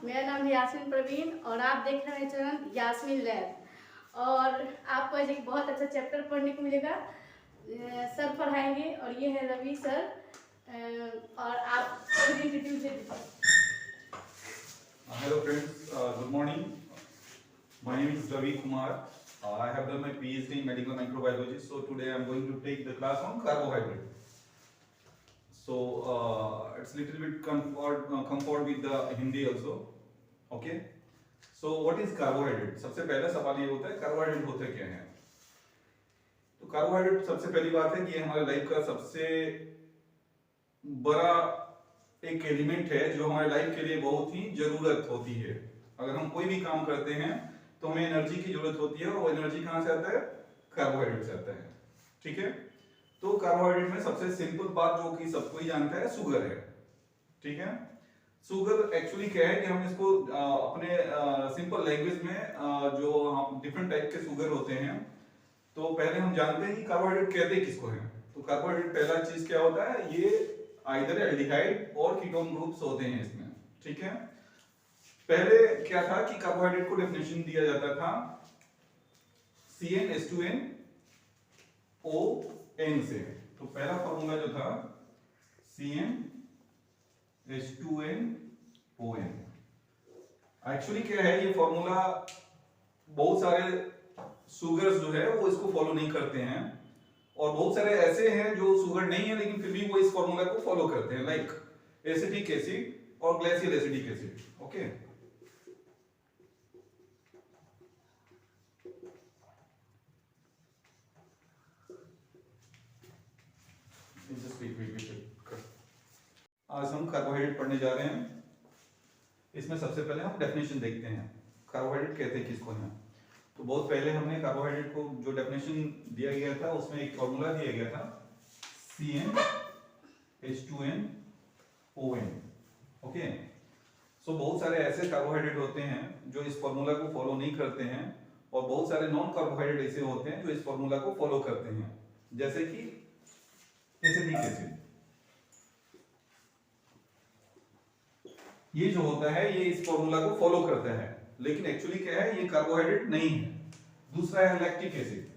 मेरा नाम है यास्मीन प्रवीण और आप देख रहे हैं चैनल यास्मीन लैब। और आपको आज एक बहुत अच्छा चैप्टर पढ़ने को मिलेगा। सर पढ़ाएंगे और ये है रवि सर। और आप खुद इंट्रोड्यूस दे दीजिए। Hello friends, good morning. My name is Ravi Kumar. I have done my PhD in medical microbiology. So today I am going to take the class on carbohydrate. So it's little bit comfort with the Hindi also. Okay. So what is carbohydrate? सबसे पहला सवाल ये होता है carbohydrate होते क्या हैं? तो कार्बोहाइड्रेट सबसे पहली बात है कि ये हमारे लाइफ का सबसे बड़ा एक एलिमेंट है जो हमारे लाइफ के लिए बहुत ही जरूरत होती है। अगर हम कोई भी काम करते हैं तो हमें एनर्जी की जरूरत होती है और वो एनर्जी कहाँ से आता है? कार्बोहाइड्रेट से आता है। ठीक है, तो कार्बोहाइड्रेट में सबसे सिंपल बात जो कि सबको ही जानता है शुगर है। ठीक है, शुगर एक्चुअली क्या है कि हम इसको अपने सिंपल लैंग्वेज में जो हम डिफरेंट टाइप के शुगर होते हैं, तो पहले हम जानते हैं कि कार्बोहाइड्रेट कहते किसको है। तो कार्बोहाइड्रेट पहला चीज क्या होता है, ये आइदर एल्डिहाइड और कीटोन ग्रुप्स होते हैं इसमें। ठीक है, पहले क्या था कि कार्बोहाइड्रेट को डेफिनेशन दिया जाता था CnH2n ON से। तो पहला फॉर्मूला जो था CnH2n ON। एक्चुअली क्या है, ये फॉर्मूला बहुत सारे शुगर्स जो है वो इसको फॉलो नहीं करते हैं और बहुत सारे ऐसे हैं जो शुगर नहीं है लेकिन फिर भी वो इस फॉर्मूला को फॉलो करते हैं, लाइक एसिटिक एसिड और ग्लेशियल एसिडिक एसिड। ओके, आज हम कार्बोहाइड्रेट पढ़ने जा रहे हैं। इसमें सबसे पहले हम डेफिनेशन देखते हैं, कार्बोहाइड्रेट कहते हैं किसको हैं। तो बहुत पहले हमने कार्बोहाइड्रेट को जो डेफिनेशन दिया गया था उसमें एक फॉर्मूला दिया गया था CnH2n ON। ओके, सो बहुत सारे ऐसे कार्बोहाइड्रेट होते हैं जो इस फॉर्मूला को फॉलो नहीं करते हैं और बहुत सारे नॉन कार्बोहाइड्रेट ऐसे होते हैं जो इस फॉर्मूला को फॉलो करते हैं, जैसे कि एसिटिक एसिड। ये जो होता है ये इस फॉर्मूला को फॉलो करता है लेकिन एक्चुअली क्या है, ये कार्बोहाइड्रेट नहीं है। दूसरा है लैक्टिक एसिड।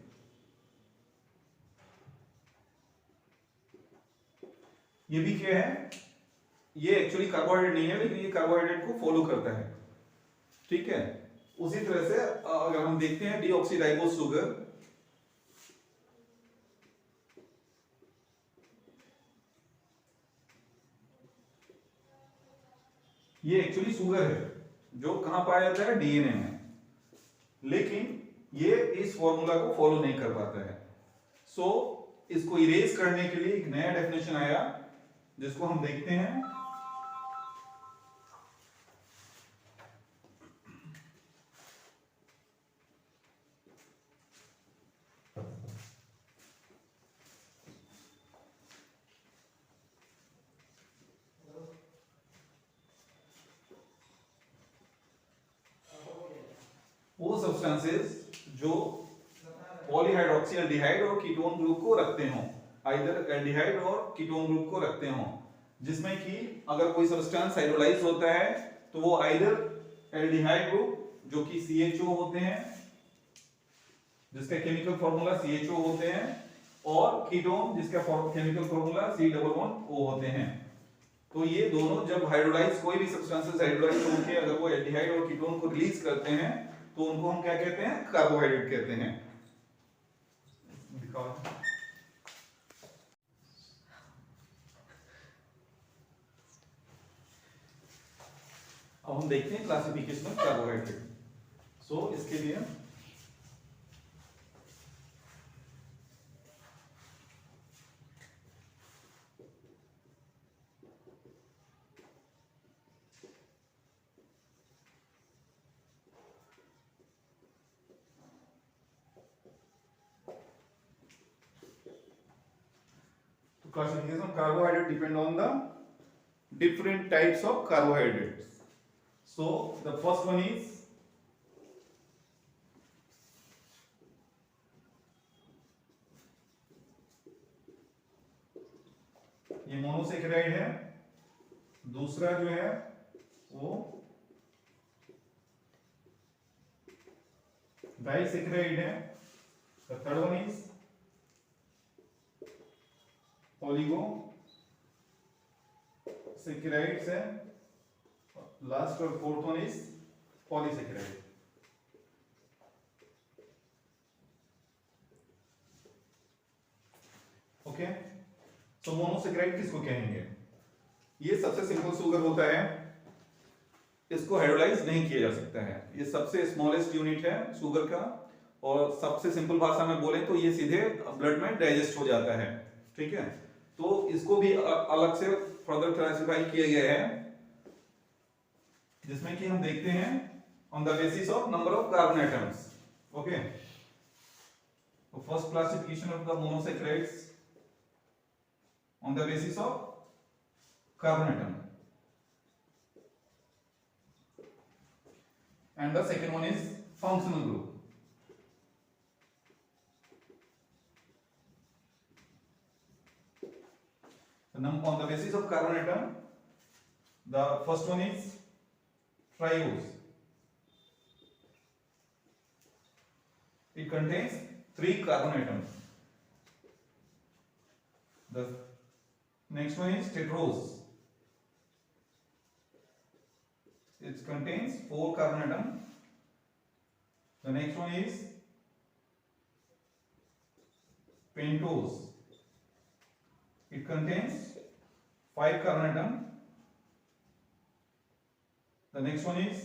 ये भी क्या है, ये एक्चुअली कार्बोहाइड्रेट नहीं है लेकिन ये कार्बोहाइड्रेट को फॉलो करता है। ठीक है, उसी तरह से अगर हम देखते हैं डीऑक्सीराइबोस शुगर, ये एक्चुअली शुगर है जो कहां पाया जाता है, डीएनए में, लेकिन ये इस फॉर्मूला को फॉलो नहीं कर पाता है। सो इसको इरेज करने के लिए एक नया डेफिनेशन आया जिसको हम देखते हैं वो सब्सटेंसेस जो पॉलीहाइड्रोक्सी एल्डिहाइड और कीटोन ग्रुप को रखते हों, आइदर एल्डिहाइड और कीटोन ग्रुप को रखते हों, जिसमें कि अगर कोई सब्सटेंस हाइड्रोलाइज होता है तो वो आइदर एल्डिहाइड ग्रुप जो कि CHO होते हैं, जिसका केमिकल फॉर्मूला CHO होते हैं, और कीटोन जिसका केमिकल फॉर्मूला C11O होते हैं। तो ये दोनों जब हाइड्रोलाइज, कोई भी सब्सटेंसेस हाइड्रोलाइज होकर अगर वो एल्डिहाइड और कीटोन को रिलीज करते हैं तो उनको हम क्या कहते हैं, कार्बोहाइड्रेट कहते हैं। दिखाओ, अब हम देखते हैं क्लासिफिकेशन ऑफ कार्बोहाइड्रेट। सो इसके लिए classification of carbohydrate depend on the different types of carbohydrates. So the first one is ये मोनोसेकेराइड है, दूसरा जो है वो डाइसैकेराइड है, the third one is oligosaccharides है, लास्ट और fourth one is polysaccharide. Okay, तो मोनोसैकेराइड किसको कहेंगे? ये सबसे सिंपल शुगर होता है, इसको हाइड्रोलाइज नहीं किया जा सकता है, ये सबसे स्मॉलेस्ट यूनिट है शुगर का, और सबसे सिंपल भाषा में बोले तो ये सीधे ब्लड में डाइजेस्ट हो जाता है। ठीक है, तो इसको भी अलग से फर्दर क्लासिफाई किया गया है, जिसमें कि हम देखते हैं on the basis of number of carbon atoms. Okay, तो first classification of the monosaccharides on the basis of carbon atom, and the second one is functional group. So now on the basis of carbon atom, the first one is triose. It contains 3 carbon atoms. The next one is tetrose. It contains 4 carbon atoms. The next one is pentose. It contains 5 carbon atoms. The next one is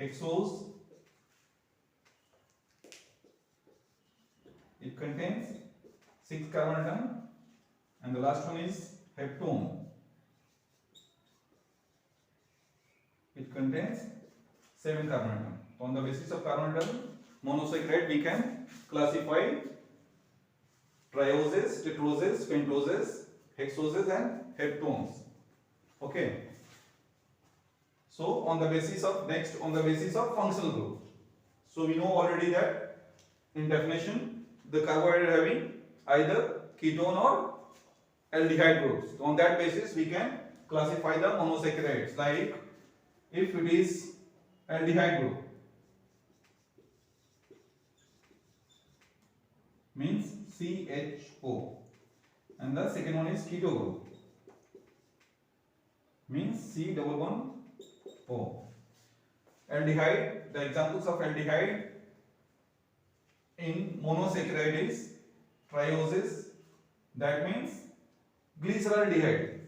hexose. It contains 6 carbon atoms. And the last one is heptone. It contains 7 carbon atoms. So on the basis of carbon atom monosaccharide, we can classify trioses, tetroses, pentoses, hexoses, and heptones. Okay. So on the basis of functional group. So we know already that in definition the carbohydrate having either ketone or aldehyde groups. So on that basis we can classify the monosaccharides, like if it is aldehyde group means CHO, and the second one is keto group means C11O. Aldehyde, the examples of aldehyde in monosaccharide is trioses, that means glyceraldehyde.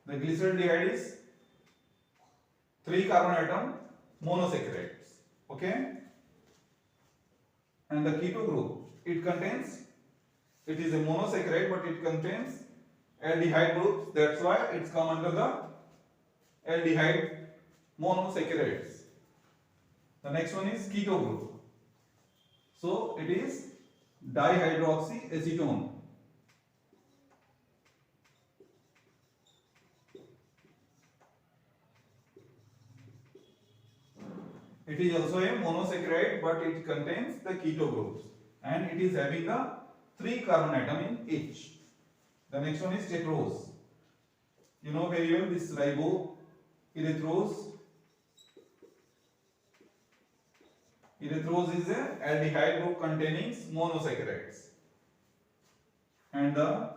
The glyceraldehyde is 3 carbon atom monosaccharides. Okay, and the keto group, it is a monosaccharide but it contains aldehyde groups, that's why it's come under the aldehyde monosaccharides. The next one is keto group. So it is dihydroxyacetone. It is also a monosaccharide but it contains the keto groups and it is having the 3 carbon atom in each. The next one is tetrose. You know very well this riboerythrose. Erythrose is a aldehyde group containing monosaccharides, and the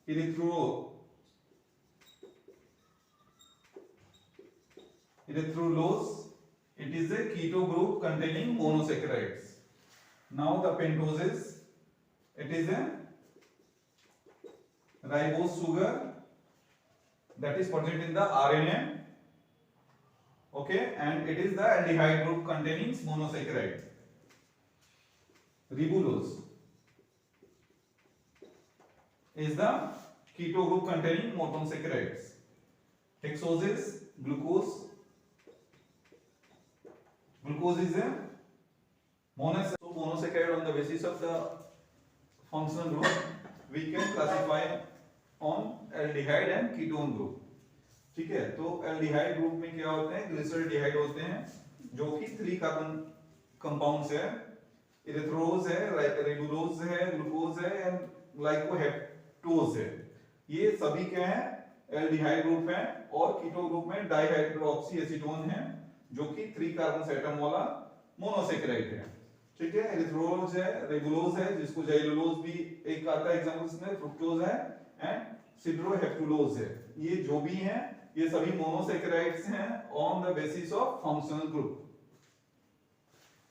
erythrulose, it is a keto group containing monosaccharides. Now the pentoses, it is a ribose sugar that is present in the RNA. Okay, and it is the aldehyde group containing monosaccharide. Ribulose is the keto group containing monosaccharides. Hexose is glucose. Glucose is a monosaccharide. On the basis of the functional group, we can classify on aldehyde and ketone group. ठीक है, तो aldehyde group में क्या होते हैं? Glyceraldehyde होते हैं जो कि 3 कार्बन कंपाउंड्स है, इरेथ्रोज है, रिबुलोज है, ग्लूकोज है एंड ग्लाइकोहेप्टोज है। ये सभी क्या है? एल्डिहाइड ग्रुप है, और कीटो ग्रुप में डाइहाइड्रोक्सी एसीटोन है जो कि 3 कार्बन एटम वाला मोनोसेकेराइड है। ठीक है, एरिथ्रोलोज है, रेगुलोज है, जिसको जाइलुलोज भी एक आता है एग्जांपल्स में, फ्रुक्टोज है एंड सिड्रोहेप्टुलोज है। ये जो भी हैं ये सभी मोनोसेकेराइड्स हैं on the basis of functional group.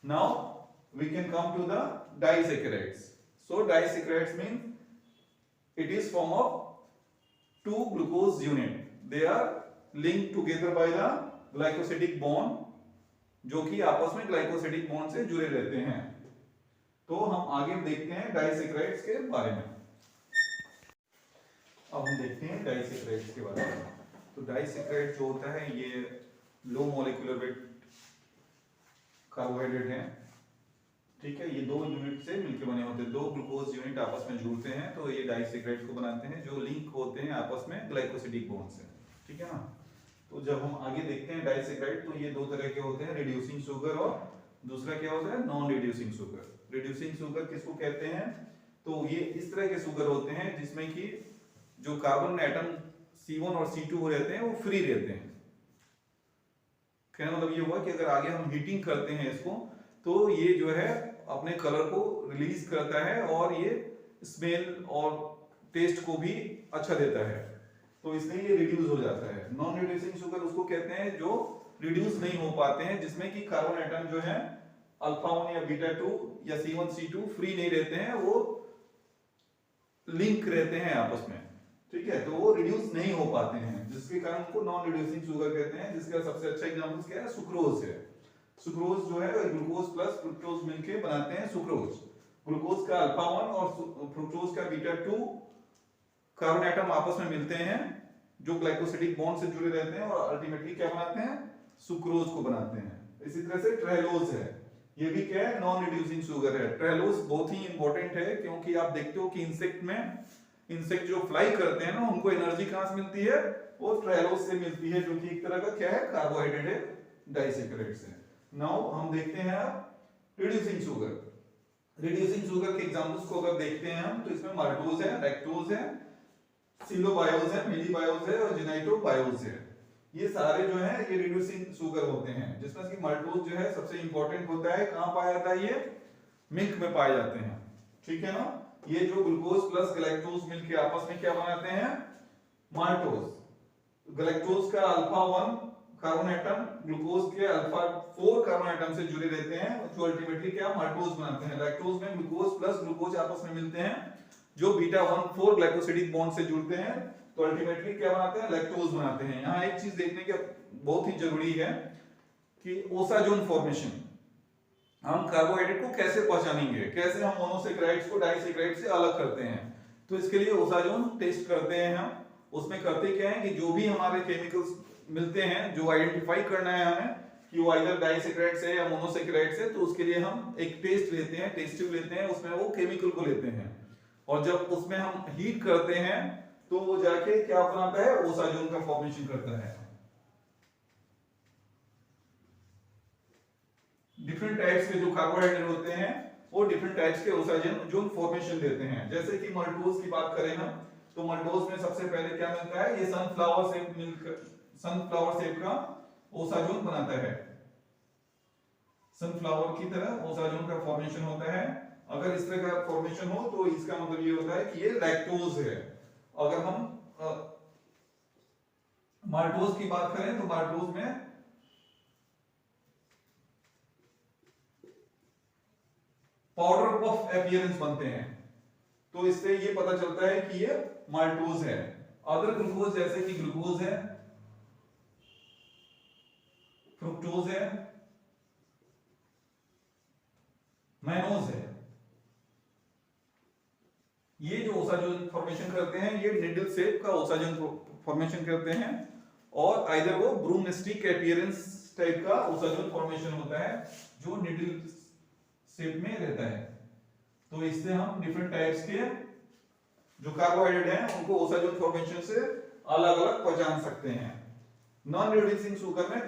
Now we can come to the disaccharides. So disaccharides mean it is form of 2 glucose unit. They are linked together by the glycosidic bond, जो कि आपस में glycosidic bond से जुड़े रहते हैं। तो हम आगे देखते हैं डाइसैकेराइड्स के बारे में। अब हम देखते हैं डाइसैकेराइड्स के बारे में। तो डाइसैकेराइड जो होता है ये लो मॉलिक्यूलर वेट कार्बोहाइड्रेट है। ठीक है, ये 2 यूनिट से मिलकर बने होते हैं, 2 ग्लूकोज यूनिट आपस में जुड़ते हैं तो ये डाइसैकेराइड को बनाते हैं जो लिंक होते हैं आपस में ग्लाइकोसिडिक बॉन्ड से। ठीक है ना। तो जब हम आगे देखते हैं डाइसैकेराइड तो ये 2 तरह के होते हैं, रिड्यूसिंग शुगर और दूसरा क्या होता है non reducing sugar. Reducing sugar किसको कहते हैं, तो ये इस तरह के शुगर होते हैं जिसमें कि जो कार्बन एटम C1 और C2 रहते हैं वो फ्री रहते हैं। कहने मतलब ये हुआ कि अगर आगे हम हीटिंग करते हैं इसको तो ये जो है अपने कलर को रिलीज करता है और ये स्मेल और टेस्ट को भी अच्छा देता है, तो इसलिए ये रिड्यूस हो जाता है। नॉन रिड्यूसिंग शुगर उसको कहते हैं जो रिड्यूस नहीं हो पाते हैं, जिसमें कि कार्बन एटम जो है अल्फा 1 या बीटा 2 या C1 C2 फ्री नहीं रहते हैं, वो लिंक रहते हैं आपस में। ठीक है, तो वो रिड्यूस नहीं हो पाते हैं जिसके कारण उनको नॉन रिड्यूसिंग शुगर कहते हैं। जिसका सबसे अच्छा एग्जांपल क्या है, सुक्रोज है। सुक्रोज जो है ग्लूकोज प्लस फ्रुक्टोज मिलके बनाते हैं सुक्रोज। ग्लूकोज का अल्फा 1 और फ्रुक्टोज का बीटा 2 कार्बन एटम आपस में मिलते हैं जो ग्लाइकोसिडिक बॉन्ड से जुड़े रहते हैं और अल्टीमेटली क्या बनाते हैं, सुक्रोज को बनाते हैं। इसी तरह से ट्रेलोज है, ये भी क्या है नॉन रिड्यूसिंग शुगर है। ट्रेलोज बहुत ही इंपॉर्टेंट है क्योंकि आप देखते हो कि इंसेक्ट जो फ्लाई करते हैं ना उनको एनर्जी कहां से मिलती है, वो ट्रेलोज से मिलती है जो कि एक तरह का क्या है कार्बोहाइड्रेट है, डाइसैकेराइड से। नाउ हम देखते हैं अब रिड्यूसिंग शुगर। रिड्यूसिंग शुगर के एग्जांपल्स को अगर देखते हैं हम तो इसमें माल्टोज है, लैक्टोज है, सिलोबायोज है, मिलीबायोज है और जिनाइटोबायोज है। ये सारे जो है ये रिड्यूसिंग शुगर होते हैं, जिसमें कि माल्टोज जो है सबसे इंपॉर्टेंट होता है। कहां पाया जाता है, ये मिल्क में पाए जाते हैं। ठीक है ना। ये जो ग्लूकोज प्लस गैलेक्टोज मिलके आपस में क्या बनाते हैं, माल्टोज। गैलेक्टोज का अल्फा 1 कार्बन एटम ग्लूकोज के अल्फा 4 कार्बन एटम से जुड़े रहते हैं जो अल्टीमेटली क्या माल्टोज बनाते हैं। लैक्टोज में ग्लूकोज प्लस ग्लूकोज आपस में मिलते हैं जो बीटा 1,4 ग्लाइकोसिडिक बॉन्ड से जुड़ते हैं तो अल्टीमेटली क्या बनाते हैं, लैक्टोज बनाते हैं। यहाँ एक चीज देखने की बहुत ही जरूरी है कि ओसाजोन फॉर्मेशन, हम कार्बोहाइड्रेट को कैसे पहचानेंगे, कैसे हम मोनोसेकेराइड्स को डाइसैकेराइड से अलग करते हैं। तो इसके लिए ओसाजोन टेस्ट करते हैं हम। उसमें करते क्या है कि जो भी हमारे केमिकल्स मिलते हैं जो आइडेंटिफाई करना है हमें कि वो आइदर डाइसैकेराइड्स है या मोनोसेकेराइड्स है, तो उसके लिए हम एक टेस्ट लेते हैं, टेस्ट ट्यूब लेते हैं, उसमें वो केमिकल को लेते हैं और जब उसमें हम हीट करते हैं तो वो जाके क्या बनाता है, ओसाजोन का फॉर्मेशन करता है। डिफरेंट टाइप्स के जो कार्बोहाइड्रेट होते हैं वो डिफरेंट टाइप्स के ओसाजोन फॉर्मेशन देते हैं। जैसे कि मल्टोज की बात करें हम तो मल्टोज में सबसे पहले क्या मिलता है, ये सनफ्लावर शेप का ओसाजोन बनाता है। सनफ्लावर की तरह ओसाजोन का फॉर्मेशन होता है। अगर इस तरह का फॉर्मेशन हो तो इसका मतलब ये होता है कि ये लैक्टोज है। अगर हम माल्टोज की बात करें तो माल्टोज में पाउडर पफ अपीयरेंस बनते हैं, तो इससे ये पता चलता है कि ये माल्टोज है। अदर ग्लूकोज जैसे कि ग्लूकोज है, फ्रुक्टोज है, मैनोज है, ये जो ओसाजोन फॉर्मेशन करते हैं ये निडल शेप का ओसाजोन फॉर्मेशन करते हैं और आइदर वो ब्रूम स्टिक अपीयरेंस टाइप का ओसाजोन फॉर्मेशन होता है जो निडल शेप में रहता है। तो इससे हम डिफरेंट टाइप्स के जो कार्बोहाइड्रेट हैं उनको ओसाजोन फॉर्मेशन से अलग अलग पहचान सकते हैं। नॉन रिड्यूसिंग शुगर में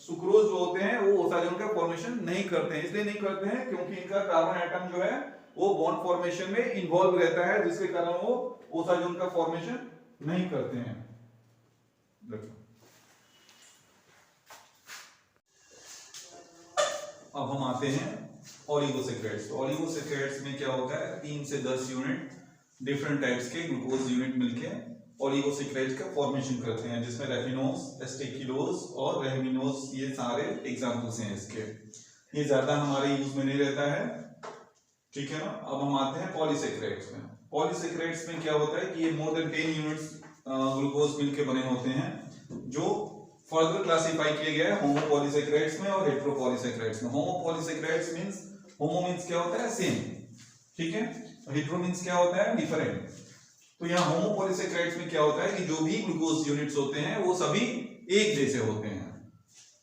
सुक्रोज जो होते हैं वो ओसाजोन का फॉर्मेशन नहीं करते हैं। इसलिए नहीं करते हैं क्योंकि इनका कार्बन एटम जो है वो बॉन्ड फॉर्मेशन में इन्वॉल्व रहता है, जिसके कारण वो ओसाजोन का फॉर्मेशन नहीं करते हैं। अब हम आते हैं ओलिगोसैकेराइड्स। तो ओलिगोसैकेराइड्स में क्या होता है, 3 से 10 यूनिट डिफरेंट टाइप्स के ग्लूकोज यूनिट मिलके ओलिगोसैकेराइड्स का फॉर्मेशन करते हैं, जिसमें रेफिनोज, एस्टेकिलोज और रेमिनोज ये सारे एग्जांपल्स हैं इसके। ये ज्यादा हमारे यूज में नहीं रहता है, ठीक है ना। अब हम आते हैं पॉलीसैकेराइड्स में। पॉलीसैकेराइड्स में क्या होता है कि ये मोर देन 10 यूनिट्स ग्लूकोज मिलके बने होते हैं, जो फर्दर क्लासिफाई किए गए हैं होमोपॉलीसैकेराइड्स में और हेटेरोपॉलीसैकेराइड्स में। होमोपॉलीसैकेराइड्स मींस, होमो मींस क्या होता है, सेम, ठीक है। हेटेरो मींस क्या होता है, डिफरेंट। तो यहाँ होमोपॉलीसैकेराइड्स में क्या होता है कि जो भी ग्लूकोज यूनिट्स होते हैं वो सभी एक जैसे होते हैं,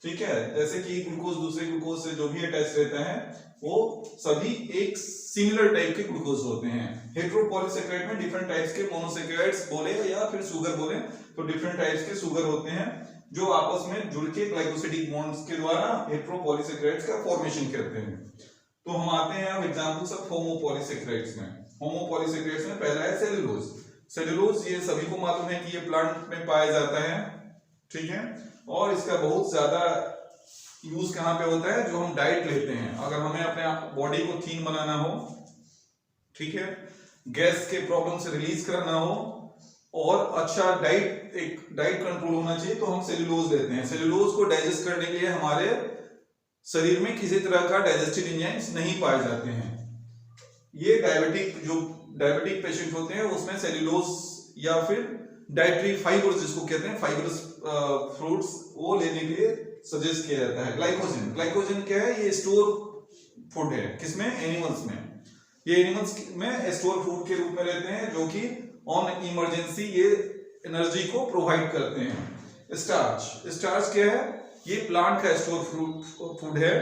ठीक है। जैसे कि ग्लूकोज दूसरे ग्लूकोज से जो भी अटैच रहता है वो सभी एक सिमिलर टाइप के ग्लूकोज होते हैं। हेटेरोपॉलीसैकेराइड में डिफरेंट टाइप्स के मोनोसैकेराइड्स बोले या फिर शुगर बोले तो डिफरेंट टाइप्स के शुगर होते हैं जो आपस में जुड़ के ग्लाइकोसिडिक बॉन्ड्स के द्वारा हेटेरोपॉलीसैकेराइड्स का फॉर्मेशन करते हैं। तो हम आते हैं अब एग्जांपल्स ऑफ होमोपॉलीसैकेराइड्स में। होमोपॉलीसैकेराइड्स में पहला है सेलुलोज। सेलुलोज ये सभी को मालूम है कि ये प्लांट में पाया जाता है, ठीक है। और इसका बहुत ज्यादा यूज कहाँ पे होता है, जो हम डाइट लेते हैं, अगर हमें अपने बॉडी को थीन बनाना हो, ठीक है, गैस के प्रॉब्लम से रिलीज करना हो और अच्छा एक डाइट कंट्रोल होना चाहिए, तो हम सेलुलोज लेते हैं। सेलुलोज को डाइजेस्ट करने के लिए हमारे शरीर में किसी तरह का डाइजेस्टिव एंजाइम्स नहीं पाए जाते हैं। ये डायबिटिक पेशेंट होते हैं उसमें सेलुलोज या फिर डाइटरी फाइबर्स जिसको कहते हैं, फाइबरस फ्रूट्स, वो लेने के लिए सजेस्ट किया जाता है। ग्लाइकोजन क्या है, ये स्टोर फूड है, किसमें, एनिमल्स में। ये एनिमल्स में स्टोर फूड के रूप में रहते हैं, जो कि ऑन इमरजेंसी ये एनर्जी को प्रोवाइड करते हैं। स्टार्च क्या है, ये प्लांट का स्टोर फूड है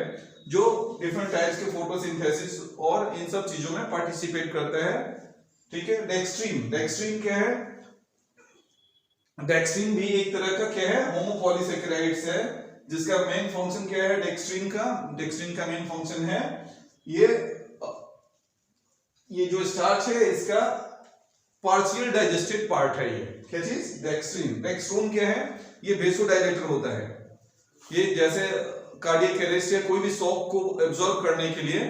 जो डिफरेंट टाइप्स के फोटोसिंथेसिस और इन सब चीजों में पार्टिसिपेट करता है, ठीक है। डेक्स्ट्रीन क्या है, डेक्स्ट्रीन भी एक तरह का क्या है, होमोपॉलीसैकेराइड्स है, जिसका मेन फंक्शन क्या है, डेक्स्ट्रीन का मेन फंक्शन है ये जो स्टार्च है इसका पार्शियल डाइजेस्टेड पार्ट है। ये क्या चीज, डेक्स्ट्रोन क्या है, ये वेसोडाइलेटर होता है। ये जैसे कार्डियक अरेस्ट या कोई भी शॉक को एब्जॉर्ब करने के लिए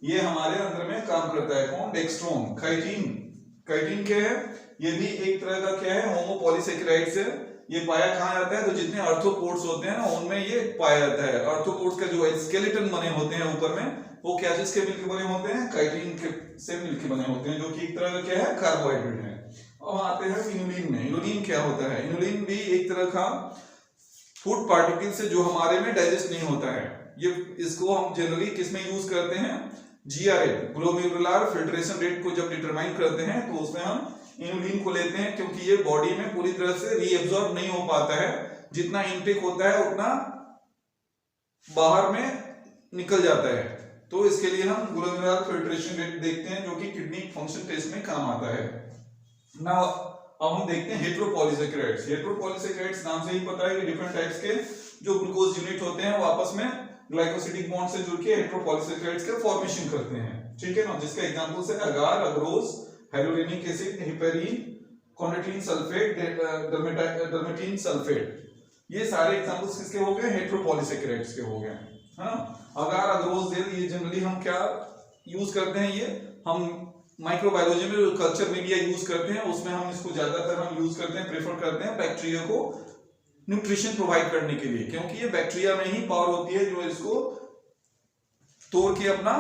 ये हमारे अंदर में काम करता है। कौन, डेक्स्ट्रोन। काइटिन क्या है, ये भी एक तरह का क्या है, होमोपॉलीसैकेराइड्स है। ये पाया कहाँ जाता है, तो जितने आर्थ्रोपोड्स होते हैं ना उनमें ये पाया जाता है। आर्थ्रोपोड्स का जो स्केलेटन बने होते हैं ऊपर में, वो क्या चीज के मिलके बने होते हैं, काइटिन के से मिलके बने होते हैं, जो कि एक तरह का क्या है, कार्बोहाइड्रेट है। अब आते हैं इनुलिन में। इनुलिन क्या होता है, इनुलिन भी एक तरह का फूड पार्टिकल से जो हमारे में डाइजेस्ट नहीं होता है। ये इसको हम जनरली किसमें यूज करते हैं, GR, ग्लोमेरुलर फिल्ट्रेशन रेट को जब डिटरमाइन करते हैं तो उसमें हम इनुलिन को लेते हैं, क्योंकि ये बॉडी में पूरी तरह से रीएब्सॉर्ब नहीं हो पाता है। जितना इनटेक होता है उतना बाहर में निकल जाता है, तो इसके लिए हम ग्लोमेरुलर फिल्ट्रेशन रेट देखते हैं, जो कि किडनी फंक्शन टेस्ट में काम आता है। नाउ अब हम देखते हैं हेटेरोपॉलीसैकेराइड्स। हेटेरोपॉलीसैकेराइड्स नाम से ही पता है कि डिफरेंट टाइप्स के जो ग्लूकोज यूनिट होते हैं वो आपस में ग्लाइकोसिडिक बॉन्ड से जुड़ के हेटेरोपॉलीसैकेराइड्स का फॉर्मेशन करते हैं, ठीक है ना। जिसका एग्जांपल्स है अगार, अगरोज, hyaluronic acid, heparin, कॉर्नेटिन sulphate, डर्मेटिन sulphate. ये सारे एग्जांपल्स किसके हो गए, हेटेरोपॉलीसैकेराइड्स के हो गए, है ना। अगार, अगरोज, ये जनरली हम क्या यूज करते हैं, ये हम माइक्रोबायोलॉजी में कल्चर मीडिया यूज करते हैं, उसमें हम इसको ज्यादातर हम यूज करते हैं, प्रेफर करते हैं बैक्टीरिया को न्यूट्रिशन प्रोवाइड करने के लिए, क्योंकि ये बैक्टीरिया में ही पावर होती है जो इसको तोड़ के अपना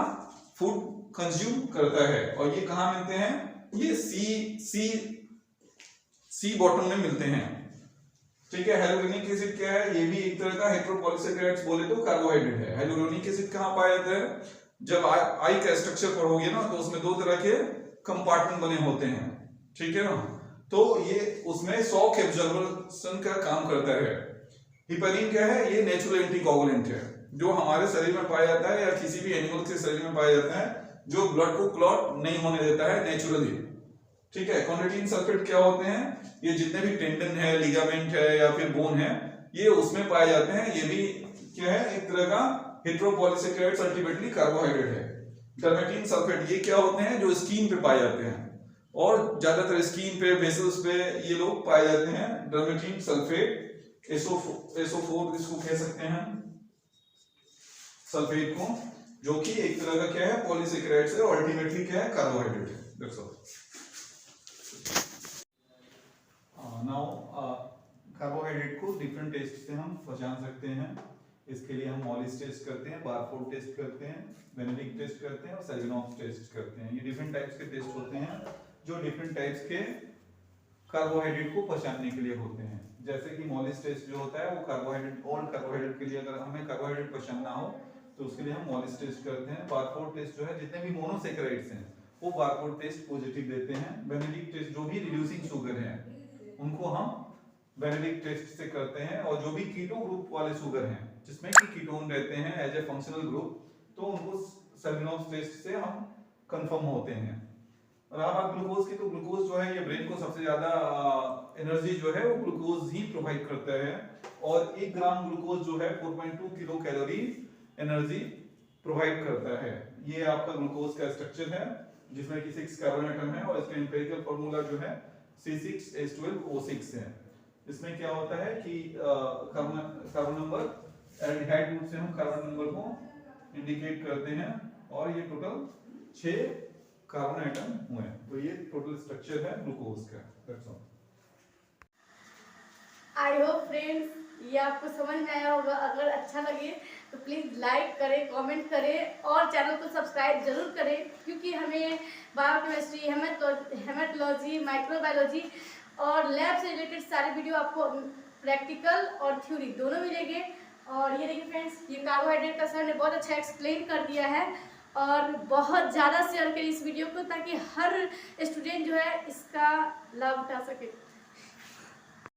फूड कंज्यूम करता है। और ये कहाँ मिलते हैं, ये सी बॉटम में मिलते हैं, ठीक है। हाइलोरेनिक एसिड क्या है, ये भी एक तरह का हेटेरोपॉलीसैकेराइड्स बोले तो कार्बोहाइड्रेट है। हाइलोरेनिक एसिड कहाँ पाया जाता है, जब आई का स्ट्रक्चर पढ़ोगे ना तो उसमें 2 तरह के कंपार्टमेंट बने होते हैं, ठीक है ना। तो ये उसमें शॉक एब्जॉर्प्शन का काम करता है। हिपेरिन क्या है, ये नेचुरल एंटीकोगुलेंट है, जो हमारे शरीर में पाया जाता है या किसी भी एनिमल के शरीर में पाया जाता है, जो ब्लड को क्लॉट नहीं होने देता है नेचुरली, ठीक है। कॉर्नेटिन सल्फेट क्या होते हैं, ये जितने भी टेंडन है, लिगामेंट है या फिर बोन है, ये उसमें पाए जाते हैं। ये भी क्या है, एक तरह का हेटेरोपॉलीसैकेराइड्स, अल्टीमेटली कार्बोहाइड्रेट है। डर्मेटिन सल्फेट ये क्या होते हैं, जो स्किन पे पाए जाते हैं, और ज्यादातर स्किन पे, वेसल्स पे ये लोग पाए जाते हैं, डर्मेटिन सल्फेट। SO4 इसको कह सकते हैं सल्फेट को, जो कि एक तरह का क्या है पॉलीसेकेराइड है, अल्टीमेटली क्या है कार्बोहाइड्रेट है। That's all. नाउ कार्बोहाइड्रेट को डिफरेंट टेस्ट से हम पहचान सकते हैं। इसके लिए हम मॉलिस टेस्ट करते हैं, बारफोर्ड टेस्ट करते हैं, बेनेडिक्ट टेस्ट करते हैं और सेल्विनॉक्स टेस्ट करते हैं। ये डिफरेंट टाइप्स के टेस्ट होते हैं जो डिफरेंट टाइप्स के कार्बोहाइड्रेट को पहचानने के लिए होते हैं। जैसे कि मॉलिस टेस्ट जो होता है वो कार्बोहाइड्रेट, ऑल कार्बोहाइड्रेट के लिए अगर हमें कार्बोहाइड्रेट पहचानना हो तो उसके लिए हम मॉलिस टेस्ट करते हैं। बारफोर्ड टेस्ट जो है जितने भी मोनोसेकेराइड्स हैं वो बारफोर्ड टेस्ट पॉजिटिव देते हैं। बेनेडिक्ट टेस्ट जो भी रिड्यूसिंग शुगर है उनको हम बेनेडिक्ट टेस्ट से करते हैं, और जो भी कीटो ग्रुप वाले शुगर हैं जिसमें कि कीटोन रहते हैं एज ए फंक्शनल ग्रुप, तो उनको सेल्विनॉक्स टेस्ट से हम कंफर्म होते हैं। और अब आप ग्लूकोज की, तो ग्लूकोज जो है ये ब्रेन को सबसे ज्यादा एनर्जी जो है वो ग्लूकोज ही प्रोवाइड करता है, और 1 ग्राम ग्लूकोज जो है 4.2 किलो कैलोरी एनर्जी प्रोवाइड करता है। ये आपका ग्लूकोज का स्ट्रक्चर है जिसमें कि 6 कार्बन एटम है, और इसका एम्पिरिकल फार्मूला जो है C6H12O6 है। इसमें क्या होता है कि कार्बन नंबर एल्डिहाइड ग्रुप से हम कार्बन नंबर को इंडिकेट करते हैं, और ये टोटल 6 कार्बन एटम हुए। तो ये टोटल स्ट्रक्चर है ग्लूकोज का। That's all. I hope friends ये आपको समझ में आया होगा। अगर अच्छा लगे तो प्लीज़ लाइक करें, कमेंट करें और चैनल को सब्सक्राइब जरूर करें, क्योंकि हमें बायोकेमिस्ट्री, हेमेटोलॉजी, माइक्रोबायोलॉजी और लैब से रिलेटेड सारे वीडियो आपको प्रैक्टिकल और थ्योरी दोनों मिलेंगे। और ये देखिए फ्रेंड्स, ये कार्बोहाइड्रेट का सर ने बहुत अच्छा एक्सप्लेन कर दिया है, और बहुत ज़्यादा शेयर करें इस वीडियो को ताकि हर स्टूडेंट जो है इसका लाभ उठा सके।